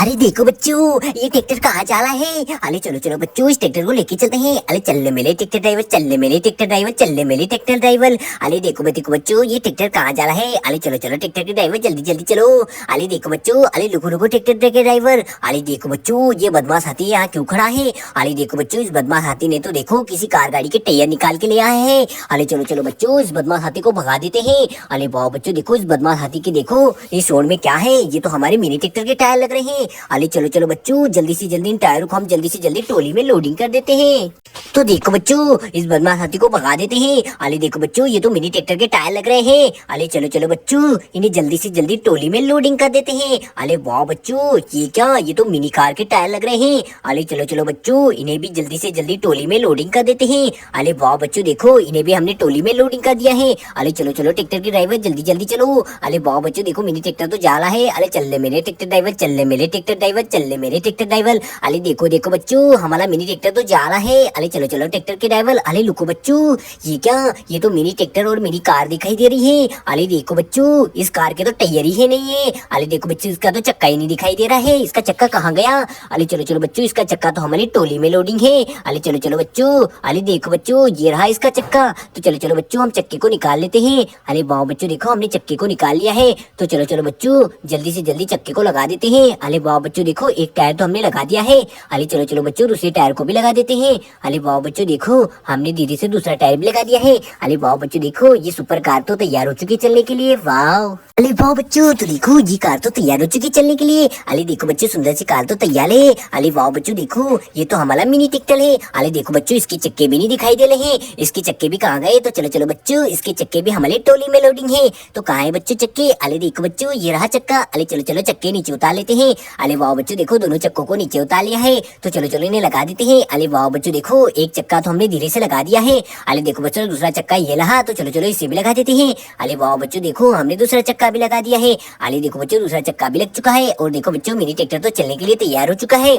अरे देखो बच्चों, ये ट्रैक्टर कहाँ जा रहा है। अरे चलो चलो बच्चों, इस ट्रैक्टर को लेके चलते हैं। अरे चलने मेरे ट्रैक्टर ड्राइवर, चलने मेरे ट्रैक्टर ड्राइवर, चलने मेरे ट्रैक्टर ड्राइवर। अरे देखो बच्चों, ये ट्रैक्टर कहाँ जा रहा है। अरे चलो चलो ट्रैक्टर के ड्राइवर, जल्दी जल्दी चलो। अरे देखो बच्चों, अरे रुको रुको ट्रैक्टर के ड्राइवर। अरे देखो बच्चों, ये बदमाश हाथी यहाँ क्यों खड़ा है। अरे देखो बच्चों, इस बदमाश हाथी ने तो देखो किसी कार गाड़ी के टायर निकाल के ले आए हैं। अरे चलो चलो बच्चों, इस बदमाश हाथी को भगा देते हैं। अरे वाह बच्चों, देखो इस बदमाश हाथी के देखो इस रोड में क्या है। ये तो हमारे मिनी ट्रैक्टर के टायर लग रहे हैं। अरे चलो चलो बच्चों, जल्दी से जल्दी इन टायरों को हम जल्दी से जल्दी ट्रॉली में लोडिंग कर देते हैं। तो देखो बच्चों, इस बदमाश हाथी को भगा देते हैं। अरे देखो बच्चों, ये तो मिनी ट्रैक्टर के टायर लग रहे हैं। अरे चलो चलो बच्चों, इन्हें जल्दी से जल्दी ट्रॉली में लोडिंग कर देते हैं। अरे वाह बच्चों, ये क्या, ये तो मिनी कार के टायर लग रहे हैं। अरे चलो चलो बच्चों, इन्हें भी जल्दी से जल्दी ट्रॉली में लोडिंग कर देते हैं। अरे वाह बच्चों, देखो इन्हें भी हमने ट्रॉली में लोडिंग कर दिया है। अरे चलो चलो ट्रैक्टर के ड्राइवर, जल्दी जल्दी चलो। अरे वाह बच्चों, देखो मिनी ट्रैक्टर तो जा रहा है। अरे चल मेरे ट्रैक्टर ड्राइवर, चल मेरे ट्रैक्टर ड्राइवर, चल मेरे ट्रैक्टर ड्राइवर। अरे देखो देखो बच्चों, हमारा मिनी ट्रैक्टर तो जा रहा है। अरे चलो चलो ट्रैक्टर के ड्राइवर। अरे लुको बच्चों, ये क्या, ये तो मिनी ट्रैक्टर और मिनी कार दिखाई दे रही है। अरे देखो बच्चों, इस कार के तो टायर ही नहीं है। अरे देखो बच्चों, इसका तो चक्का ही नहीं दिखाई दे रहा है। इसका चक्का कहाँ गया। अरे चलो चलो बच्चों, इसका चक्का तो हमारी ट्रॉली में लोडिंग है। अरे चलो चलो बच्चों, अरे देखो बच्चों, ये रहा इसका चक्का। तो चलो चलो बच्चों, हम चक्के को निकाल लेते हैं। अरे वाह बच्चों, देखो हमने चक्के को निकाल लिया है। तो चलो चलो बच्चों, जल्दी से जल्दी चक्के को लगा देते हैं। अरे वाह बच्चों, देखो एक टायर तो हमने लगा दिया है। अरे चलो चलो बच्चों, दूसरे टायर को भी लगा देते हैं। अरे वाह बच्चों, देखो हमने धीरे से दूसरा टायर भी लगा दिया है। अरे वाह बच्चों, देखो ये सुपर कार तो तैयार हो चुकी है चलने के लिए। वाह, अरे वाह बच्चों, तो देखो ये कार तो तैयार हो चुकी है चलने के लिए। अरे देखो बच्चों, सुंदर सी कार तो तैयार है। अरे वाह बच्चों, देखो ये तो हमारा मिनी ट्रैक्टर है। अरे देखो बच्चों, इसके चक्के भी नहीं दिखाई दे रहे हैं। इसके चक्के भी कहाँ गए। तो चलो चलो बच्चों, इसके चक्के भी हमारे ट्रॉली में लोडिंग है। तो कहाँ है बच्चों चक्के। अरे देखो बच्चों, ये रहा चक्का। अरे चलो चलो चक्के नीचे उतार लेते हैं। अरे वाह बच्चों, देखो दोनों चक्कों को नीचे उतार लिया है। तो चलो चलो इन्हें लगा देते हैं। अरे वाह बच्चों, देखो एक चक्का तो हमने धीरे से लगा दिया है। अरे देखो बच्चों, दूसरा चक्का ये रहा। तो चलो चलो इसे भी लगा देते हैं। अरे वाह बच्चों, देखो हमने दूसरा चक्का भी लगा दिया है। अरे देखो बच्चों, दूसरा चक्का भी लग चुका है। और देखो बच्चों, मिनी ट्रैक्टर तो चलने के लिए तैयार हो चुका है।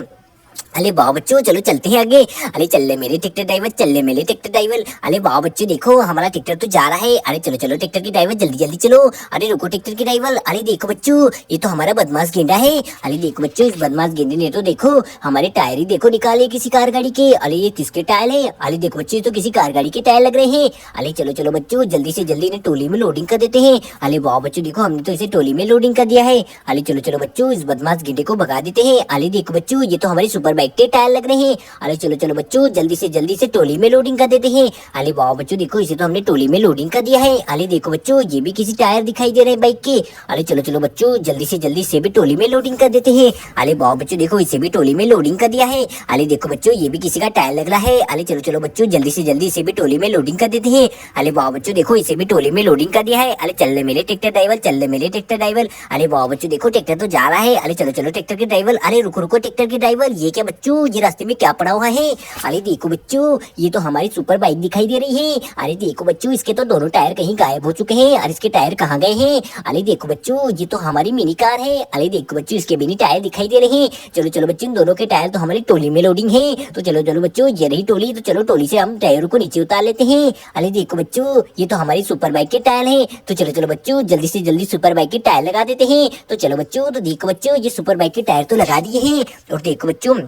अरे वाह बच्चों, चलो चलते हैं आगे। अरे चल ले मेरे ट्रैक्टर ड्राइवर, चल ले मेरे ट्रैक्टर ड्राइवर। अरे वाह बच्चों, देखो हमारा ट्रैक्टर तो जा रहा है। अरे चलो चलो ट्रैक्टर की ड्राइवर, जल्दी जल्दी चलो। अरे रुको ट्रैक्टर की ड्राइवर। अरे देखो बच्चों, ये तो हमारा बदमाश गेंडा है। अरे देखो बच्चों, इस बदमाश गेंडे ने तो देखो हमारे टायर ही देखो निकाले किसी कार गाड़ी के। अरे ये किसके टायर है। अरे देखो बच्चों, ये तो किसी कार गाड़ी के टायर लग रहे हैं। अरे चलो चलो बच्चों, जल्दी से जल्दी इन्हें ट्रॉली में लोडिंग कर देते हैं। अरे वाह बच्चों, देखो हमने तो इसे ट्रॉली में लोडिंग कर दिया है। अरे चलो चलो बच्चों, इस बदमाश गेंडे को भगा देते हैं। अरे देखो बच्चों, ये तो हमारी सुपर बाइक के टायर लग रहे हैं। अरे चलो चलो बच्चों, जल्दी से ट्रॉली में लोडिंग कर देते हैं। अरे वाह बच्चों, देखो इसे तो हमने ट्रॉली में लोडिंग कर दिया है। अरे देखो बच्चों, ये भी किसी टायर दिखाई दे रहे हैं बाइक के। अरे चलो चलो बच्चों, जल्दी से जल्दी इसे भी ट्रॉली में लोडिंग कर देते हैं। अरे वाह बच्चों, देखो इसे भी ट्रॉली में लोडिंग कर दिया है। अरे देखो बच्चों, ये भी किसी का टायर लग रहा है। अरे चलो चलो बच्चों, जल्दी से जल्दी इसे भी ट्रॉली में लोडिंग कर देते हैं। अरे वाह बच्चों, देखो इसे भी ट्रॉली में लोडिंग कर दिया है। अरे चल मेरे ट्रैक्टर ड्राइवर, चल मेरे ट्रैक्टर ड्राइवर। अरे वाह बच्चों, देखो ट्रैक्टर तो जा रहा है। अरे चलो चलो ट्रैक्टर के ड्राइवर। अरे रुको रुको ट्रैक्टर के ड्राइवर, ये क्या बच्चों, ये रास्ते में क्या पड़ा हुआ है। अरे देखो बच्चों, ये तो हमारी सुपर बाइक दिखाई दे रही है। अरे देखो बच्चों, इसके तो दोनों टायर कहीं गायब हो चुके हैं। और इसके टायर कहाँ गए हैं। अरे देखो बच्चों, ये तो हमारी मिनी कार है। अरे देखो बच्चों, इसके भी नहीं टायर दिखाई दे रहे हैं। चलो चलो बच्चों, इन दोनों के टायर तो हमारी ट्रॉली में लोडिंग है। तो चलो चलो बच्चों, ये रही ट्रॉली। तो चलो ट्रॉली से हम टायरों को नीचे उतार लेते हैं। अरे देखो बच्चों, ये तो हमारी सुपर बाइक के टायर है। तो चलो चलो बच्चों, जल्दी से जल्दी सुपर बाइक के टायर लगा देते हैं। तो चलो बच्चों, तो देखो बच्चों, ये सुपर बाइक के टायर तो लगा दिए हैं। और देखो बच्चों,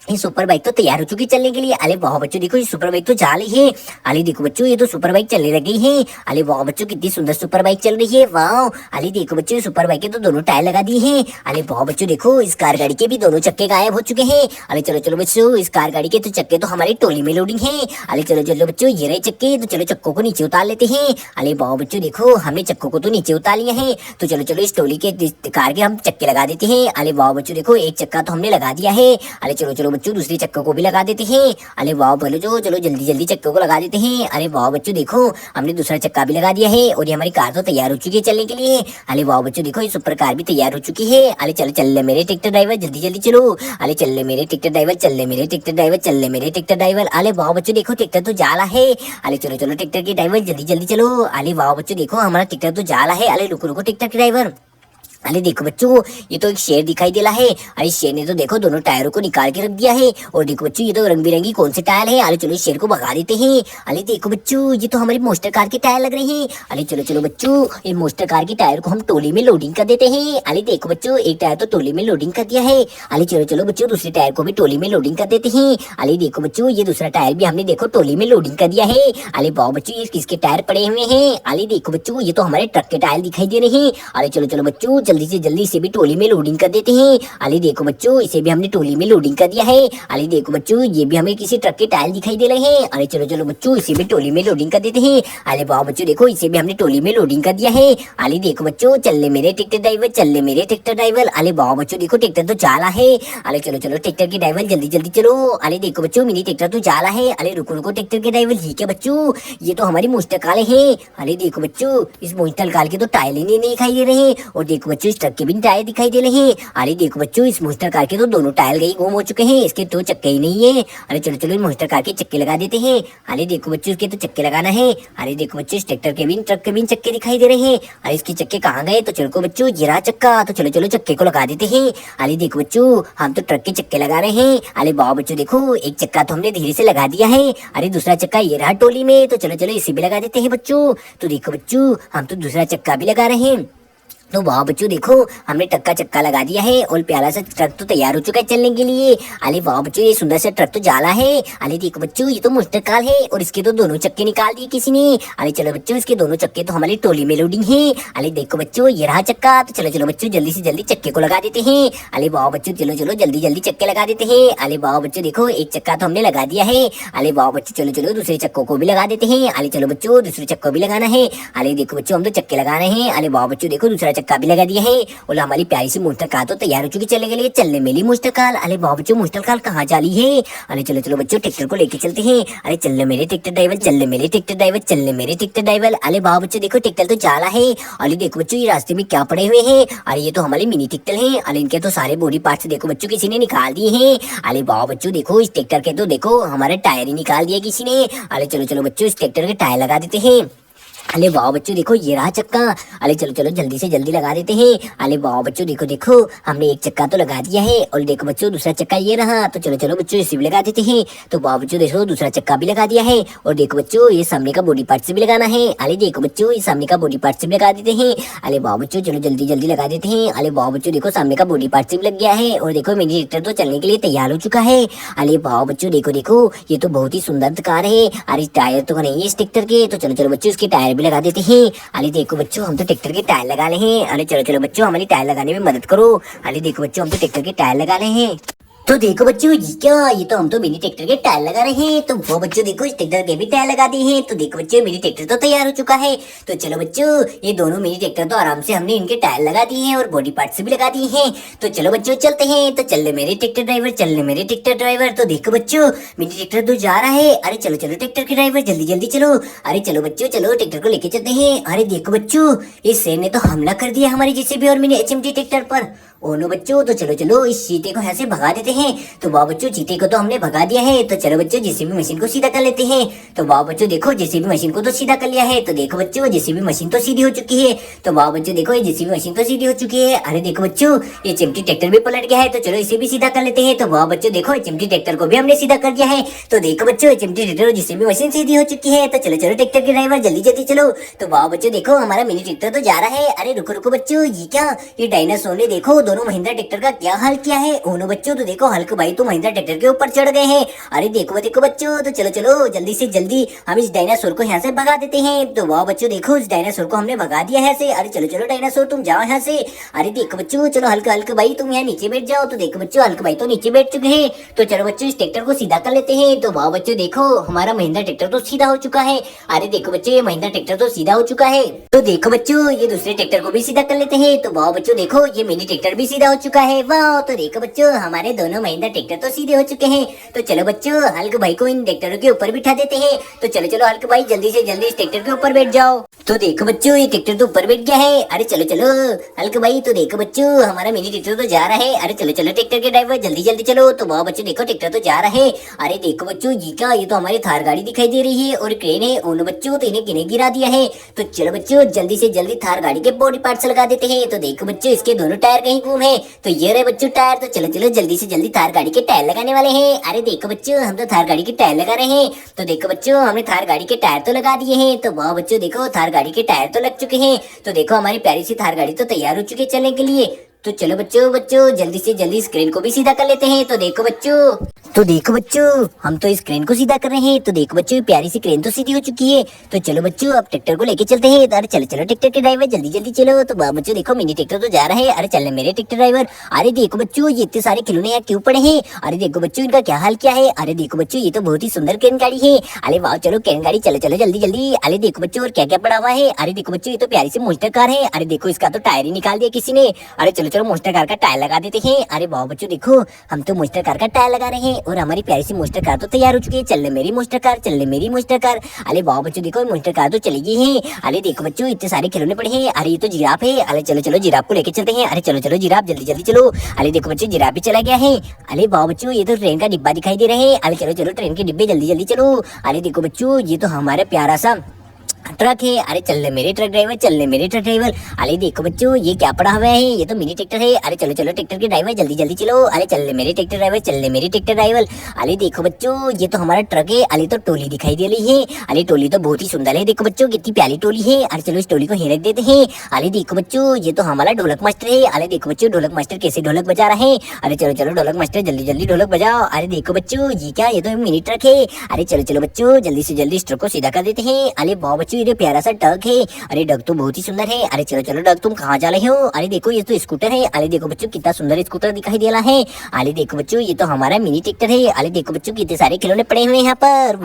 ये सुपर बाइक तो तैयार हो चुकी चलने के लिए। अरे वाह बच्चों, देखो ये सुपर बाइक तो जा रही है। अरे देखो बच्चों, ये तो सुपर बाइक चलने लग गई है। अरे वाह बच्चों, कितनी सुंदर सुपर बाइक चल रही है। वाह, अरे देखो बच्चों, ये सुपर बाइक के तो दोनों टायर लगा दिए हैं। अरे वाह बच्चों, देखो इस कार गाड़ी के भी दोनों चक्के गायब हो चुके हैं। अरे चलो चलो बच्चों, इस कार गाड़ी के तो चक्के तो हमारी ट्रॉली में लोडिंग है। अरे चलो चलो बच्चों, ये रहे चक्के। तो चलो चक्कों को नीचे उतार लेते हैं। अरे वाह बच्चों, देखो हमने चक्कों को तो नीचे उतार लिया है। तो चलो चलो इस ट्रॉली के कार के हम चक्के लगा देते हैं। अरे वाह बच्चों, देखो एक चक्का तो हमने लगा दिया है। अरे चलो चलो बच्चों, दूसरे चक्कों को भी लगा देते हैं। अरे वाह बोलो जो, चलो जल्दी जल्दी चक्कों को लगा देते हैं। अरे वाह बच्चों, देखो हमने दूसरा चक्का भी लगा दिया है। और ये हमारी कार तो तैयार हो चुकी है चलने के लिए। अरे वाह बच्चों, देखो ये सुपर कार भी तैयार हो चुकी है। अरे चल चल मेरे ट्रैक्टर ड्राइवर, जल्दी जल्दी चलो। अरे चल मेरे ट्रैक्टर ड्राइवर, चल मेरे ट्रैक्टर ड्राइवर, चल मेरे ट्रैक्टर ड्राइवर। अरे वाह बच्चों, देखो ट्रैक्टर तो जा रहा है। अरे चलो चलो ट्रैक्टर के ड्राइवर, जल्दी जल्दी चलो। अरे वाह बच्चों, देखो हमारा ट्रैक्टर तो जा रहा है। अरे रुको रुको ट्रैक्टर के ड्राइवर। अरे देखो बच्चों, ये तो एक शेर दिखाई दे रहा है। अरे शेर ने तो देखो दोनों टायरों को निकाल के रख दिया है। और देखो बच्चों, ये तो रंग बिरंगी कौन से टायर है। अरे चलो इस शेर को भगा देते हैं। अरे देखो बच्चों, ये तो हमारी मोस्टर कार के टायर लग रहे हैं। अरे चलो चलो बच्चों, ये मोस्टर कार के टायर को हम टोली में लोडिंग कर देते हैं। अरे देखो बच्चों, एक टायर तो टोली में लोडिंग कर दिया है। अरे चलो चलो बच्चों, दूसरे टायर को भी टोली में लोडिंग कर देते हैं। अरे देखो बच्चों, ये दूसरा टायर भी हमने देखो टोली में लोडिंग कर दिया है। अरे वाह बच्चों, ये किसके टायर पड़े हुए हैं। अरे देखो बच्चों, ये तो हमारे ट्रक के टायर दिखाई दे रहे हैं। अरे चलो चलो बच्चों, जल्दी से जल्दी इसे भी टोली में लोडिंग कर देते हैं। अरे देखो बच्चों, इसे भी हमने टोली में लोडिंग कर दिया है। अरे देखो बच्चों, ये भी हमें किसी ट्रक के टायर दिखाई दे रहे हैं। अरे चलो चलो बच्चों, इसे भी टोली में लोडिंग कर देते हैं। अरे वाह बच्चों, देखो इसे भी हमने टोली में लोडिंग कर दिया है। अरे देखो बच्चों, चल मेरे ट्रैक्टर ड्राइवर, चल मेरे ट्रैक्टर ड्राइवर। अरे वाह बच्चों, देखो ट्रैक्टर तो जा रहा है। अरे चलो चलो ट्रैक्टर के ड्राइवर जल्दी जल्दी चलो। अरे देखो बच्चों, मिनी ट्रैक्टर तो जा रहा है। अरे रुको रुको ट्रैक्टर के ड्राइवर, ये क्या बच्चों, ये तो हमारी मोस्टर कार है। अरे देखो बच्चों, इस मोस्टर कार के तो टायर ही नहीं दिखाई दे रहे हैं। और देखो बच्चों, इस ट्रक के भी टायर दिखाई दे रहे हैं। अरे देखो बच्चों, इस मोस्टर कार के तो दोनों टायर गई गुम हो चुके हैं। इसके तो चक्के ही नहीं है। अरे चलो चलो मोस्टर कार के चक्के लगा देते हैं। अरे देखो बच्चों, इसके तो चक्के लगाना है। अरे देखो बच्चों, इस ट्रैक्टर के भी ट्रक के भी चक्के दिखाई दे रहे हैं। अरे इसके चक्के कहाँ गए। तो चलो बच्चों, ये रहा चक्का। तो चलो चलो चक्के को लगा देते हैं। अरे देखो बच्चों, हम तो ट्रक के चक्के लगा रहे हैं। अरे वाह बच्चों, देखो एक चक्का तो हमने धीरे से लगा दिया है। अरे दूसरा चक्का ये रहा टोली में। तो चलो चलो इसे भी लगा देते हैं बच्चों। तो देखो बच्चों, हम तो दूसरा चक्का भी लगा रहे हैं। तो वाह बच्चों, देखो हमने ट्रक का चक्का लगा दिया है और प्यारा सा ट्रक तो तैयार हो चुका है चलने के लिए। अरे वाह बच्चों, ये सुंदर सा ट्रक तो जाला है। अरे देखो बच्चों, ये तो मोस्टर कार है और इसके तो दोनों चक्के निकाल दिए किसी ने। अरे चलो बच्चों, इसके दोनों चक्के तो हमारी टोली में लोडिंग है। अरे देखो बच्चों, ये रहा चक्का। तो चलो चलो बच्चों, जल्दी से जल्दी चक्के को लगा देते हैं। अरे वाह बच्चों, चलो चलो जल्दी जल्दी चक्के लगा देते हैं। अरे वाह बच्चों, देखो एक चक्का तो हमने लगा दिया है। अरे वाह बच्चों, चलो चलो दूसरे चक्कों को भी लगा देते हैं। अरे चलो बच्चों, दूसरे चक्को भी लगाना है। अरे देखो बच्चों, हम तो चक्के लगा रहे हैं। अरे वाह बच्चों, देखो दूसरा चक्का भी लगा दिया है। और हमारी प्यारी सी मोस्टर कार तो तैयार हो चुकी चलने के लिए। चलने मेली मोस्टर कार। अरे वाह बच्चों, मोस्टर कार कहाँ जा रही है। अरे चलो चलो बच्चों, ट्रैक्टर को लेके चलते हैं। अरे चलने मेरे ट्रैक्टर ड्राइवर, चलने मेरे ट्रैक्टर ड्राइवर, चलने मेरे ट्रैक्टर ड्राइवर। अरे वाह बच्चों, देखो ट्रैक्टर तो जा रहा है। अरे देखो बच्चों, ये रास्ते में क्या पड़े हुए हैं। अरे ये तो हमारे मिनी ट्रैक्टर हैं। अरे इनके तो सारे बॉडी पार्ट्स देखो बच्चों किसी ने निकाल दिए हैं। अरे वाह बच्चों, देखो इस ट्रैक्टर के तो देखो हमारे टायर ही निकाल दिए किसी ने। अरे चलो चलो बच्चों, इस ट्रैक्टर के टायर लगा देते हैं। अरे वाह बच्चों, देखो ये रहा चक्का। अरे चलो चलो जल्दी से जल्दी लगा देते हैं। अरे वाह बच्चों, देखो देखो हमने एक चक्का तो लगा दिया है। और देखो बच्चों, दूसरा चक्का ये रहा। तो चलो चलो बच्चों, इसे भी लगा देते हैं। तो वाह बच्चों, देखो दूसरा चक्का भी लगा दिया है। और देखो बच्चों, ये सामने का बॉडी पार्ट से भी लगाना है। अरे देखो बच्चों, ये सामने का बॉडी पार्ट से भी लगा देते हैं। अरे वाह बच्चों, चलो जल्दी जल्दी लगा देते हैं। अरे वाह बच्चों, देखो सामने का बॉडी पार्ट से भी लग गया है। और देखो मिनी ट्रैक्टर तो चलने के लिए तैयार हो चुका है। अरे वाह बच्चों, देखो देखो ये तो बहुत ही सुंदर कार है। अरे टायर तो नहीं है इस ट्रैक्टर के। तो चलो चलो बच्चों, इसके टायर भी लगा देते हैं। अरे देखो बच्चों, हम तो ट्रैक्टर के टायर लगा रहे हैं। अरे चलो चलो बच्चों, हमारी टायर लगाने में मदद करो। अरे देखो बच्चों, हम तो ट्रैक्टर के टायर लगा रहे हैं। तो देखो बच्चों, ये क्या, ये तो हम तो मिनी ट्रैक्टर के टायर लगा रहे हैं। तो वो बच्चों देखो, इस ट्रैक्टर के भी टायर लगा दिए हैं। तो देखो बच्चों, मिनी ट्रैक्टर तो तैयार हो चुका है। तो चलो बच्चों, ये दोनों मिनी ट्रैक्टर तो आराम से हमने इनके टायर लगा दिए हैं और बॉडी पार्ट से भी लगा दिए हैं। तो चलो बच्चों चलते हैं। तो चल मेरे ट्रैक्टर ड्राइवर, चल मेरे ट्रैक्टर ड्राइवर। तो देखो बच्चों, मिनी ट्रैक्टर तो जा रहा है। अरे चलो चलो ट्रैक्टर के ड्राइवर, जल्दी जल्दी चलो। अरे चलो बच्चों, चलो ट्रैक्टर को लेके चलते हैं। अरे देखो बच्चों, इस शेर ने तो हमला कर दिया हमारी जेसीबी और मिनी एचएमटी ट्रैक्टर पर। ओ नो बच्चों, तो चलो चलो इस चीते को यहाँ से भगा देते हैं। तो वाह बच्चों, चीते को तो हमने भगा दिया है। तो चलो बच्चों, जेसीबी मशीन को सीधा कर लेते हैं। तो वाह बच्चों, देखो जेसीबी मशीन को तो सीधा कर लिया है। तो देखो बच्चों, जेसीबी मशीन तो सीधी हो चुकी है। तो वाह बच्चों, देखो ये जेसीबी मशीन तो सीधी हो चुकी है। अरे देखो बच्चों, ये चिमटी ट्रैक्टर भी पलट गया है। तो चलो इसे भी सीधा कर लेते हैं। तो वाह बच्चों, देखो चिमटी ट्रैक्टर को भी हमने सीधा कर दिया है। तो देखो बच्चों, चिमटी ट्रैक्टर और जेसीबी मशीन सीधी हो चुकी है। तो चलो चलो ट्रैक्टर के ड्राइवर, जल्दी जल्दी चलो। तो वाह बच्चों, देखो हमारा मिनी ट्रैक्टर तो जा रहा है। अरे रुको रुको बच्चों, ये क्या, ये डायनासोर ने देखो दोनों महिंद्रा ट्रैक्टर क्या हाल किया है। ओनो बच्चों, तो देखो हल्क भाई तो महिंद्रा ट्रैक्टर के ऊपर चढ़ गए हैं। अरे देखो देखो बच्चों, तो चलो चलो जल्दी से जल्दी हम इस डायनासोर को यहाँ से भगा देते हैं। तो वाह बच्चों, देखो इस डायनासोर को हमने भगा दिया है से। अरे चलो चलो डायनासोर, तुम जाओ यहाँ से। अरे देखो बच्चों, चलो हल्क हल्क भाई तुम यहाँ नीचे बैठ जाओ। तो देखो बच्चों, हल्क भाई तो नीचे बैठ चुके हैं। तो चलो बच्चों, इस ट्रैक्टर को सीधा कर लेते हैं। तो वाह बच्चों, देखो हमारा महिंद्रा ट्रैक्टर तो सीधा हो चुका है। अरे देखो बच्चों, ये महिंद्रा ट्रैक्टर तो सीधा हो चुका है। तो देखो बच्चों, ये दूसरे ट्रैक्टर को भी सीधा कर लेते हैं। तो वाह बच्चों, देखो ये मिनी ट्रैक्टर भी सीधा हो चुका है। वाह, तो देखो बच्चों हमारे दोनों महिंद्रा ट्रैक्टर तो सीधे हो चुके हैं। तो चलो बच्चों हल्क भाई को इन ट्रैक्टरों के ऊपर बिठा देते हैं। तो चलो चलो हल्क भाई जल्दी से जल्दी इस ट्रैक्टर के ऊपर बैठ जाओ। तो देखो बच्चों ये ट्रैक्टर तो ऊपर बैठ गया है। अरे चलो चलो हल्क भाई, तो देखो बच्चों हमारा मिनी ट्रैक्टर तो जा रहा है। अरे चलो चलो ट्रैक्टर के ड्राइवर जल्दी जल्दी चलो। तो वाह बच्चों देखो ट्रैक्टर तो जा रहा है। अरे देखो बच्चों जी का ये तो हमारी थार गाड़ी दिखाई दे रही है और क्रेन है। उन बच्चों तो इन्हें किने गिरा दिया है। तो चलो बच्चों जल्दी से जल्दी थार गाड़ी के बॉडी पार्ट्स लगा देते हैं। तो देखो बच्चों इसके दोनों टायर कहीं गुम है। तो ये रहे बच्चों टायर। तो चलो चलो जल्दी से जल्दी थार गाड़ी के टायर लगाने वाले हैं। अरे देखो बच्चों हम तो थार गाड़ी के टायर लगा रहे हैं। तो देखो बच्चों हमने थार गाड़ी के टायर तो लगा दिए हैं। तो वाह बच्चों देखो थार गाड़ी के टायर तो लग चुके हैं। तो देखो हमारी प्यारी सी थार गाड़ी तो तैयार हो चुकी है चलने के लिए। तो चलो बच्चों बच्चों जल्दी से जल्दी स्क्रीन को भी सीधा कर लेते हैं। तो देखो बच्चों हम तो इस क्रेन को सीधा कर रहे हैं। तो देखो बच्चों प्यारी सी क्रेन तो सीधी हो चुकी है। तो चलो बच्चों अब ट्रैक्टर को लेके चलते हैं। अरे चलो चलो ट्रैक्टर के ड्राइवर जल्दी जल्दी चलो। तो बच्चों देखो मिनी ट्रैक्टर तो जा रहा है। अरे चलने मेरे ट्रैक्टर ड्राइवर। अरे देखो बच्चों ये इतने सारे खिलौने यहाँ क्यों पड़े हैं। अरे देखो बच्चों इनका क्या हाल क्या है। अरे देखो बच्चों ये तो बहुत ही सुंदर क्रेन गाड़ी है। अरे वाह चलो क्रेन गाड़ी चलो चलो जल्दी जल्दी। अरे देखो बच्चों और क्या क्या पड़ा हुआ है। अरे देखो बच्चों ये तो प्यारी सी मोस्टर कार है। अरे देखो इसका तो टायर ही निकाल दिया किसी ने। अरे चलो चलो मोस्टर कार का टायर लगा देते हैं। अरे वाह बच्चों देखो हम तो मोस्टर कार का टायर लगा रहे हैं और हमारी प्यारी सी मोस्टर कार तो तैयार हो चुकी है। चल मेरी मोस्टर कार, चल मेरी मोस्टर कार। अरे वाह बच्चों देखो मोस्टर कार तो चली गई है। अरे देखो बच्चों इतने सारे खिलौने पड़े हैं। अरे ये तो जिराफ है। अरे चलो चलो जिराफ को लेके चलते हैं। अरे चलो चलो जिराफ जल्दी जल्दी चलो। अरे देखो बच्चों जिराफ भी चला गया है। अरे वाह बच्चों ये तो ट्रेन का डिब्बा दिखाई दे रहा है। अरे चलो चलो ट्रेन के डिब्बे जल्दी जल्दी चलो। अरे देखो बच्चों ये तो हमारा प्यारा सा ट्रक है। अरे चल मेरे ट्रक ड्राइवर, चल मेरे ट्रक ड्राइवर। अरे देखो बच्चों ये क्या पड़ा हुआ है। ये तो मिनी ट्रैक्टर है। अरे चलो चलो ट्रैक्टर के ड्राइवर जल्दी जल्दी चलो। अरे चल मेरे ट्रैक्टर ड्राइवर, चल मेरे ट्रैक्टर ड्राइवर। अरे देखो बच्चों ये तो हमारा ट्रक है। अरे तो टोली दिखाई दे रही है। अरे टोली तो बहुत ही सुंदर है। देखो बच्चों कितनी प्यारी टोली है। अरे चलो इस टोली को ही रख देते हैं। अरे देखो बच्चों ये तो हमारा ढोलक मास्टर है। अरे देखो बच्चों ढोलक मास्टर कैसे ढोलक बजा रहा है। अरे चलो चलो ढोलक मास्टर जल्दी जल्दी ढोलक बजाओ। अरे देखो बच्चों ये क्या, ये तो मिनी ट्रक है। अरे चलो चलो बच्चों जल्दी से जल्दी इस ट्रक को सीधा कर देते हैं। अरे वाह बच्चों ये प्यारा सा ट्रक है। अरे डग तो बहुत ही सुंदर है। अरे चलो चलो डग तुम कहाँ जा रहे हो। अरे देखो ये तो स्कूटर है। अरे देखो बच्चों कितना सुंदर स्कूटर दिखाई दे रहा है। अरे देखो बच्चों ये तो हमारा मिनी ट्रैक्टर है। अरे देखो बच्चों कितने सारे खिलौने पड़े हुए हैं यहाँ पर।